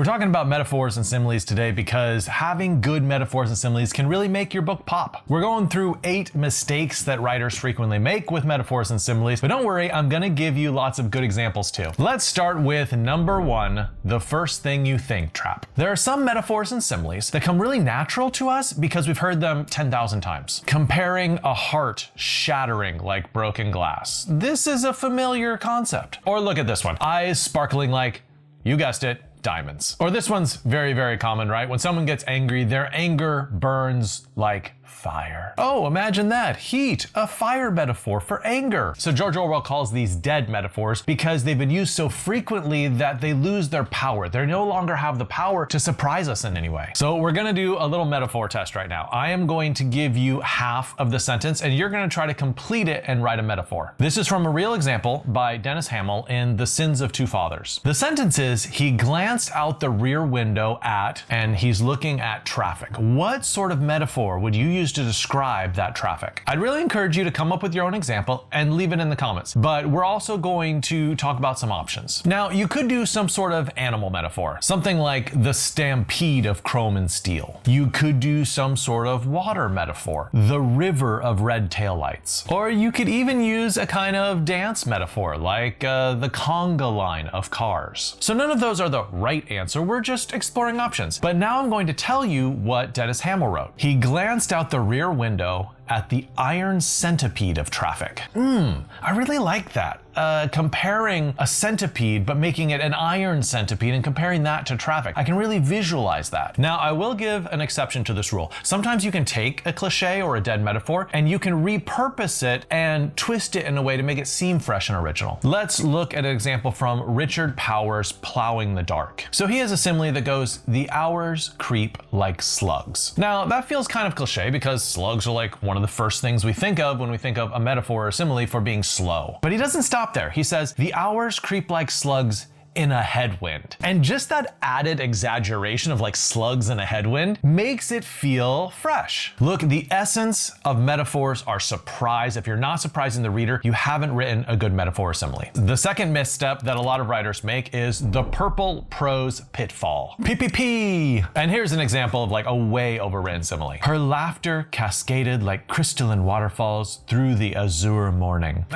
talking about metaphors and similes today because having good metaphors and similes can really make your book pop. We're going through 8 mistakes that writers frequently make with metaphors and similes, but don't worry, I'm gonna give you lots of good examples too. Let's start with number 1, the first thing you think trap. There are some metaphors and similes that come really natural to us because we've heard them 10,000 times. Comparing a heart shattering like broken glass. This is a familiar concept. Or look at this one, eyes sparkling like, you guessed it, diamonds. Or this one's very, very common, right? When someone gets angry, their anger burns like fire. Oh, imagine that. Heat, a fire metaphor for anger. So George Orwell calls these dead metaphors because they've been used so frequently that they lose their power. They no longer have the power to surprise us in any way. So we're gonna do a little metaphor test right now. I am going to give you half of the sentence and you're gonna try to complete it and write a metaphor. This is from a real example by Dennis Hamill in The Sins of Two Fathers. The sentence is, he glanced out the rear window at, and he's looking at traffic. What sort of metaphor would you use to describe that traffic? I'd really encourage you to come up with your own example and leave it in the comments, but we're also going to talk about some options. Now, you could do some sort of animal metaphor, something like the stampede of chrome and steel. You could do some sort of water metaphor, the river of red taillights. Or you could even use a kind of dance metaphor, like the conga line of cars. So none of those are the right answer, we're just exploring options. But now I'm going to tell you what Dennis Hamill wrote. He glanced out the rear window at the iron centipede of traffic. I really like that. Comparing a centipede, but making it an iron centipede and comparing that to traffic. I can really visualize that. Now, I will give an exception to this rule. Sometimes you can take a cliche or a dead metaphor and you can repurpose it and twist it in a way to make it seem fresh and original. Let's look at an example from Richard Powers' Plowing the Dark. So he has a simile that goes, the hours creep like slugs. Now, that feels kind of cliche because slugs are like one of the first things we think of when we think of a metaphor or simile for being slow. But he doesn't stop there. He says, the hours creep like slugs in a headwind. And just that added exaggeration of like slugs in a headwind makes it feel fresh. Look, the essence of metaphors are surprise. If you're not surprising the reader, you haven't written a good metaphor or simile. The second misstep that a lot of writers make is the purple prose pitfall. PPP! And here's an example of like a way overwritten simile. Her laughter cascaded like crystalline waterfalls through the azure morning.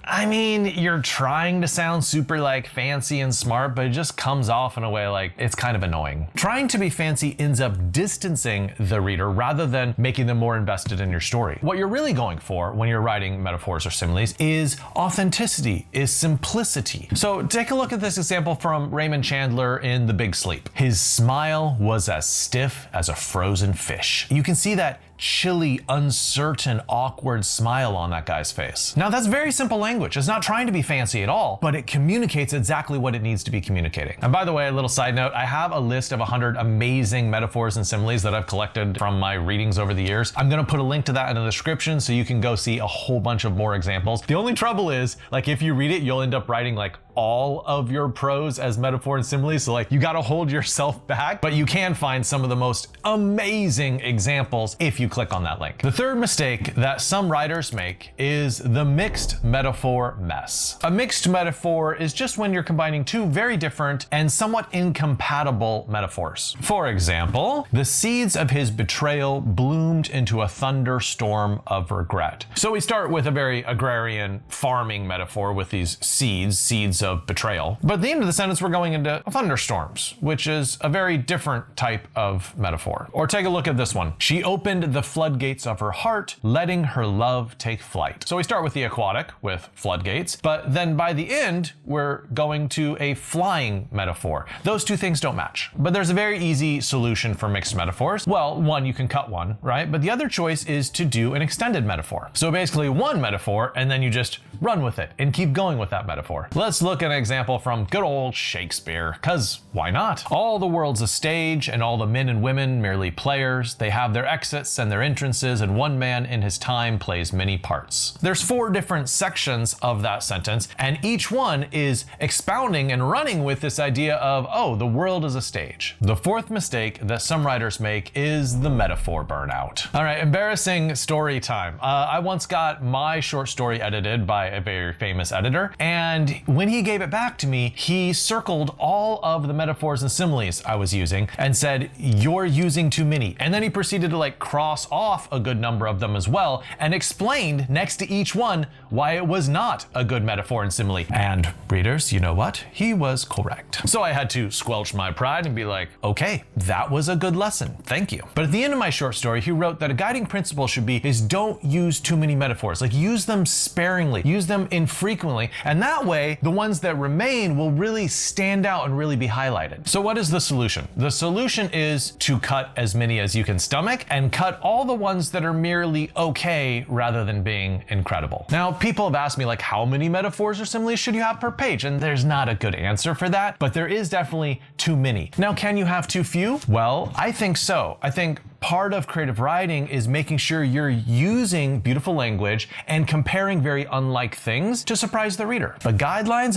I mean, you're trying to sound super like fancy and smart, but it just comes off in a way like it's kind of annoying. Trying to be fancy ends up distancing the reader rather than making them more invested in your story. What you're really going for when you're writing metaphors or similes is authenticity, is simplicity. So take a look at this example from Raymond Chandler in The Big Sleep. His smile was as stiff as a frozen fish. You can see that chilly, uncertain, awkward smile on that guy's face. Now that's very simple language. It's not trying to be fancy at all, but it communicates exactly what it needs to be communicating. And by the way, a little side note, I have a list of 100 amazing metaphors and similes that I've collected from my readings over the years. I'm gonna put a link to that in the description so you can go see a whole bunch of more examples. The only trouble is, like if you read it, you'll end up writing like all of your prose as metaphor and similes. So like you gotta hold yourself back, but you can find some of the most amazing examples if you click on that link. The third mistake that some writers make is the mixed metaphor mess. A mixed metaphor is just when you're combining two very different and somewhat incompatible metaphors. For example, the seeds of his betrayal bloomed into a thunderstorm of regret. So we start with a very agrarian farming metaphor with these seeds of betrayal. But at the end of the sentence, we're going into thunderstorms, which is a very different type of metaphor. Or take a look at this one. She opened the floodgates of her heart, letting her love take flight. So we start with the aquatic, with floodgates, but then by the end, we're going to a flying metaphor. Those two things don't match. But there's a very easy solution for mixed metaphors. Well, one, you can cut one, right? But the other choice is to do an extended metaphor. So basically one metaphor, and then you just run with it and keep going with that metaphor. Let's look at an example from good old Shakespeare, cause why not? All the world's a stage and all the men and women merely players. They have their exits and their entrances, and one man in his time plays many parts. There's 4 different sections of that sentence, and each one is expounding and running with this idea of, oh, the world is a stage. The 4th mistake that some writers make is the metaphor burnout. All right, embarrassing story time. I once got my short story edited by a very famous editor, and when he gave it back to me, he circled all of the metaphors and similes I was using and said, "You're using too many." And then he proceeded to cross off a good number of them as well, and explained next to each one why it was not a good metaphor and simile. And readers, you know what? He was correct. So I had to squelch my pride and be like, okay, that was a good lesson. Thank you. But at the end of my short story, he wrote that a guiding principle should be is don't use too many metaphors. Use them sparingly, use them infrequently, and that way the ones that remain will really stand out and really be highlighted. So what is the solution? The solution is to cut as many as you can stomach and cut all the ones that are merely okay rather than being incredible. Now, people have asked me how many metaphors or similes should you have per page? And there's not a good answer for that, but there is definitely too many. Now, can you have too few? Well, I think so. I think part of creative writing is making sure you're using beautiful language and comparing very unlike things to surprise the reader. But guidelines,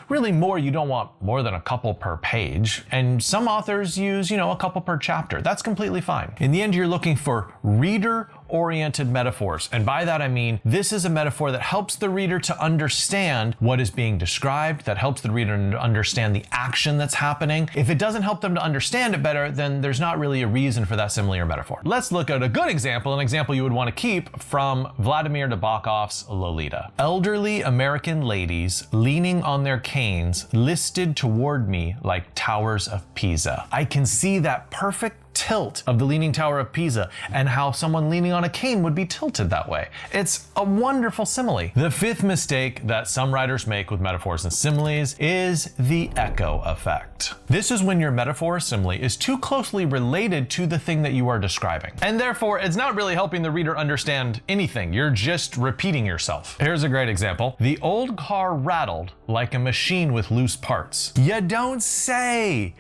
really you don't want more than a couple per page. And some authors use, a couple per chapter. That's completely fine. In the end, you're looking for reader-oriented metaphors. And by that, I mean, this is a metaphor that helps the reader to understand what is being described, that helps the reader to understand the action that's happening. If it doesn't help them to understand it better, then there's not really a reason for that simile or metaphor. Let's look at a good example, an example you would want to keep from Vladimir Nabokov's Lolita. Elderly American ladies leaning on their canes listed toward me like towers of Pisa. I can see that perfect tilt of the Leaning Tower of Pisa and how someone leaning on a cane would be tilted that way. It's a wonderful simile. The 5th mistake that some writers make with metaphors and similes is the echo effect. This is when your metaphor or simile is too closely related to the thing that you are describing. And therefore, it's not really helping the reader understand anything. You're just repeating yourself. Here's a great example. The old car rattled like a machine with loose parts. You don't say!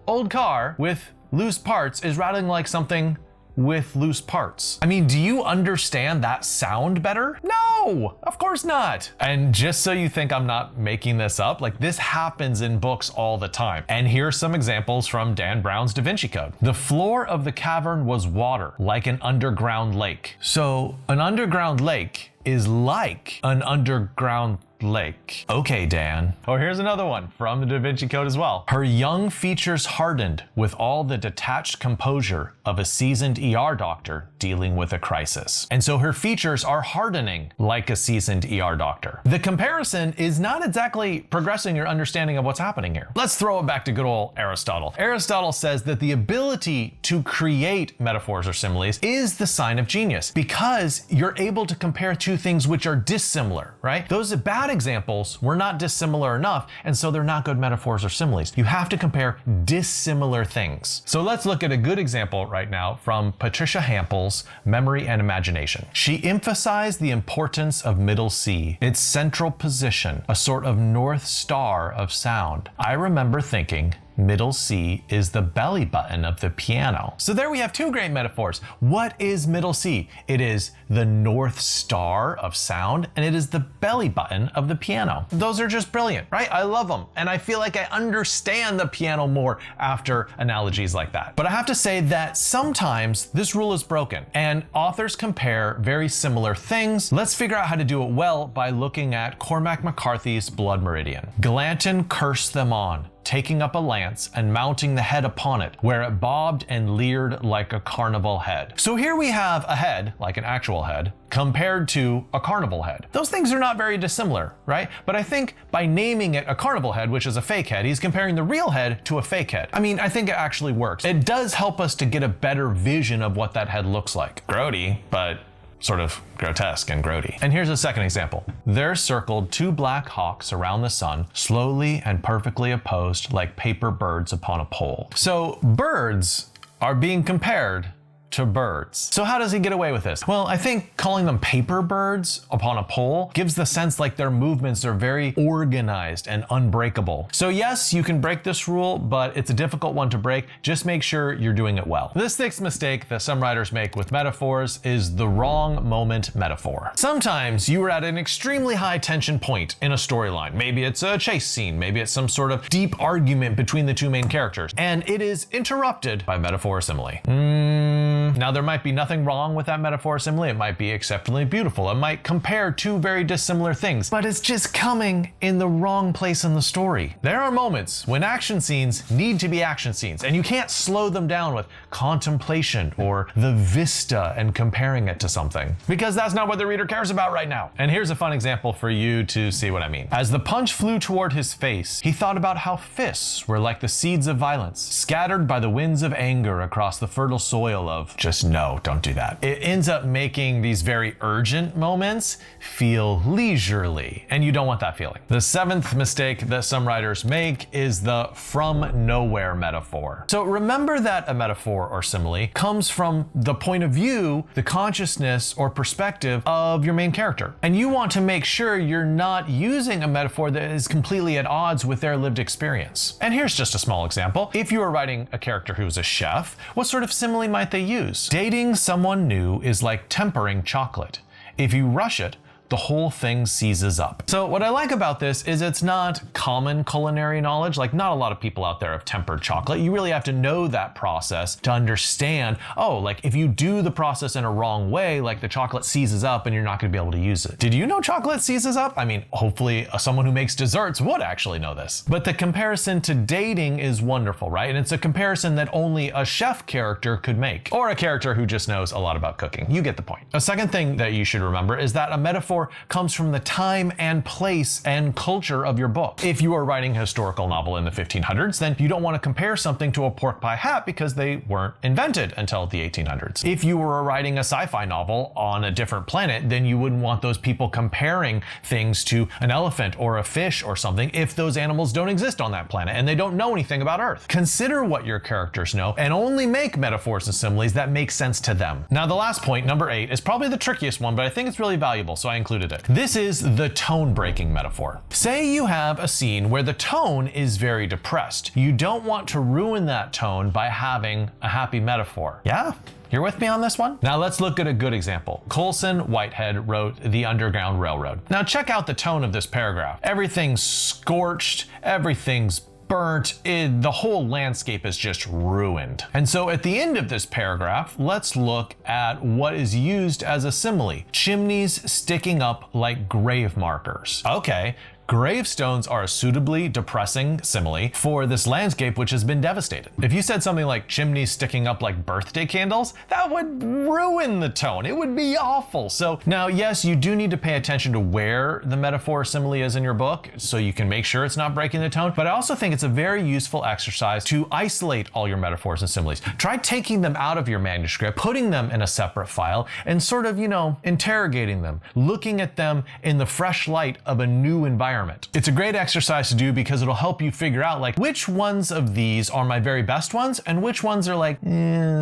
Old car with loose parts is rattling like something with loose parts. Do you understand that sound better? No, of course not. And just so you think I'm not making this up, this happens in books all the time. And here's some examples from Dan Brown's Da Vinci Code. The floor of the cavern was water, like an underground lake. So an underground lake is like an underground lake. Okay, Dan. Or here's another one from the Da Vinci Code as well. Her young features hardened with all the detached composure of a seasoned ER doctor dealing with a crisis. And so her features are hardening like a seasoned ER doctor. The comparison is not exactly progressing your understanding of what's happening here. Let's throw it back to good old Aristotle. Aristotle says that the ability to create metaphors or similes is the sign of genius because you're able to compare two things which are dissimilar, right? Those bad examples were not dissimilar enough, and so they're not good metaphors or similes. You have to compare dissimilar things. So let's look at a good example right now from Patricia Hample's Memory and Imagination. She emphasized the importance of middle C, its central position, a sort of north star of sound. I remember thinking, middle C is the belly button of the piano. So there we have two great metaphors. What is middle C? It is the north star of sound, and it is the belly button of the piano. Those are just brilliant, right? I love them, and I feel like I understand the piano more after analogies like that. But I have to say that sometimes this rule is broken, and authors compare very similar things. Let's figure out how to do it well by looking at Cormac McCarthy's Blood Meridian. Glanton cursed them on, taking up a lance and mounting the head upon it, where it bobbed and leered like a carnival head. So here we have a head, like an actual head, compared to a carnival head. Those things are not very dissimilar, right? But I think by naming it a carnival head, which is a fake head, he's comparing the real head to a fake head. I mean, I think it actually works. It does help us to get a better vision of what that head looks like. Grody, but sort of grotesque and grody. And here's a second example. There circled two black hawks around the sun, slowly and perfectly opposed like paper birds upon a pole. So birds are being compared to birds. So how does he get away with this? Well, I think calling them paper birds upon a pole gives the sense like their movements are very organized and unbreakable. So yes, you can break this rule, but it's a difficult one to break. Just make sure you're doing it well. The sixth mistake that some writers make with metaphors is the wrong moment metaphor. Sometimes you are at an extremely high tension point in a storyline. Maybe it's a chase scene, maybe it's some sort of deep argument between the two main characters, and it is interrupted by metaphor or simile. Now there might be nothing wrong with that metaphor or simile. It might be exceptionally beautiful. It might compare two very dissimilar things, but it's just coming in the wrong place in the story. There are moments when action scenes need to be action scenes, and you can't slow them down with contemplation or the vista and comparing it to something, because that's not what the reader cares about right now. And here's a fun example for you to see what I mean. As the punch flew toward his face, he thought about how fists were like the seeds of violence, scattered by the winds of anger across the fertile soil of just no, don't do that. It ends up making these very urgent moments feel leisurely, and you don't want that feeling. The seventh mistake that some writers make is the from nowhere metaphor. So remember that a metaphor or simile comes from the point of view, the consciousness or perspective of your main character. And you want to make sure you're not using a metaphor that is completely at odds with their lived experience. And here's just a small example. If you were writing a character who's a chef, what sort of simile might they use? Dating someone new is like tempering chocolate. If you rush it, the whole thing seizes up. So what I like about this is it's not common culinary knowledge. Like, not a lot of people out there have tempered chocolate. You really have to know that process to understand, oh, like if you do the process in a wrong way, like the chocolate seizes up and you're not gonna be able to use it. Did you know chocolate seizes up? I mean, hopefully someone who makes desserts would actually know this. But the comparison to dating is wonderful, right? And it's a comparison that only a chef character could make, or a character who just knows a lot about cooking. You get the point. A second thing that you should remember is that a metaphor comes from the time and place and culture of your book. If you are writing a historical novel in the 1500s, then you don't want to compare something to a pork pie hat because they weren't invented until the 1800s. If you were writing a sci-fi novel on a different planet, then you wouldn't want those people comparing things to an elephant or a fish or something if those animals don't exist on that planet and they don't know anything about Earth. Consider what your characters know and only make metaphors and similes that make sense to them. Now, the last point, number 8, is probably the trickiest one, but I think it's really valuable, so I included it. This is the tone-breaking metaphor. Say you have a scene where the tone is very depressed. You don't want to ruin that tone by having a happy metaphor. Yeah? You're with me on this one? Now let's look at a good example. Colson Whitehead wrote The Underground Railroad. Now check out the tone of this paragraph. Everything's scorched, everything's burnt, the whole landscape is just ruined. And so at the end of this paragraph, let's look at what is used as a simile. Chimneys sticking up like grave markers. Okay. Gravestones are a suitably depressing simile for this landscape which has been devastated. If you said something like chimneys sticking up like birthday candles, that would ruin the tone. It would be awful. So now, yes, you do need to pay attention to where the metaphor or simile is in your book so you can make sure it's not breaking the tone, but I also think it's a very useful exercise to isolate all your metaphors and similes. Try taking them out of your manuscript, putting them in a separate file, and sort of, interrogating them, looking at them in the fresh light of a new environment. It's a great exercise to do because it'll help you figure out like which ones of these are my very best ones and which ones are like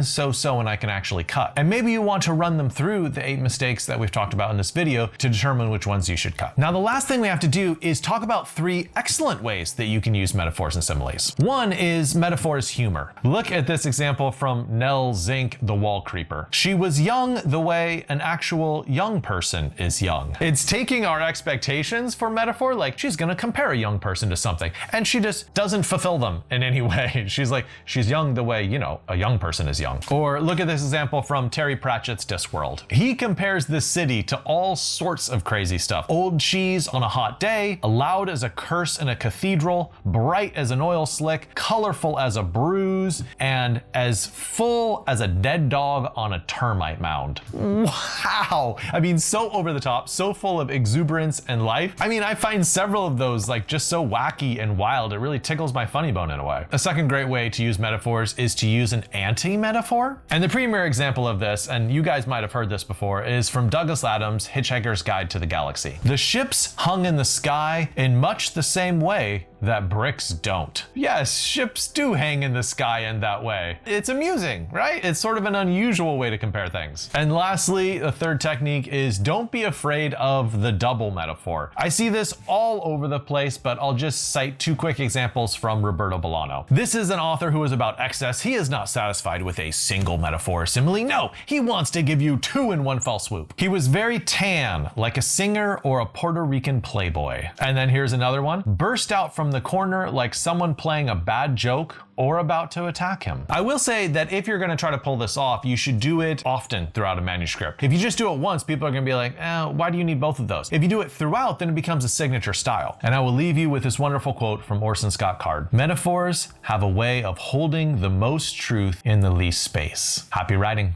so-so and I can actually cut. And maybe you want to run them through the 8 mistakes that we've talked about in this video to determine which ones you should cut. Now, the last thing we have to do is talk about 3 excellent ways that you can use metaphors and similes. One is metaphors humor. Look at this example from Nell Zink, The Wall Creeper. She was young the way an actual young person is young. It's taking our expectations for metaphor, like she's gonna compare a young person to something, and she just doesn't fulfill them in any way. She's young the way, a young person is young. Or look at this example from Terry Pratchett's Discworld. He compares this city to all sorts of crazy stuff. Old cheese on a hot day, loud as a curse in a cathedral, bright as an oil slick, colorful as a bruise, and as full as a dead dog on a termite mound. Wow! I mean, so over the top, so full of exuberance and life. I mean, I find several of those just so wacky and wild, it really tickles my funny bone in a way. A second great way to use metaphors is to use an anti-metaphor. And the premier example of this, and you guys might have heard this before, is from Douglas Adams' Hitchhiker's Guide to the Galaxy. The ships hung in the sky in much the same way that bricks don't. Yes, ships do hang in the sky in that way. It's amusing, right? It's sort of an unusual way to compare things. And lastly, the third technique is don't be afraid of the double metaphor. I see this all over the place, but I'll just cite two quick examples from Roberto Bolaño. This is an author who is about excess. He is not satisfied with a single metaphor or simile. No, he wants to give you two in one fell swoop. He was very tan, like a singer or a Puerto Rican playboy. And then here's another one. Burst out from the corner like someone playing a bad joke or about to attack him. I will say that if you're gonna try to pull this off, you should do it often throughout a manuscript. If you just do it once, people are gonna be like, why do you need both of those? If you do it throughout, then it becomes a signature style. And I will leave you with this wonderful quote from Orson Scott Card. Metaphors have a way of holding the most truth in the least space. Happy writing.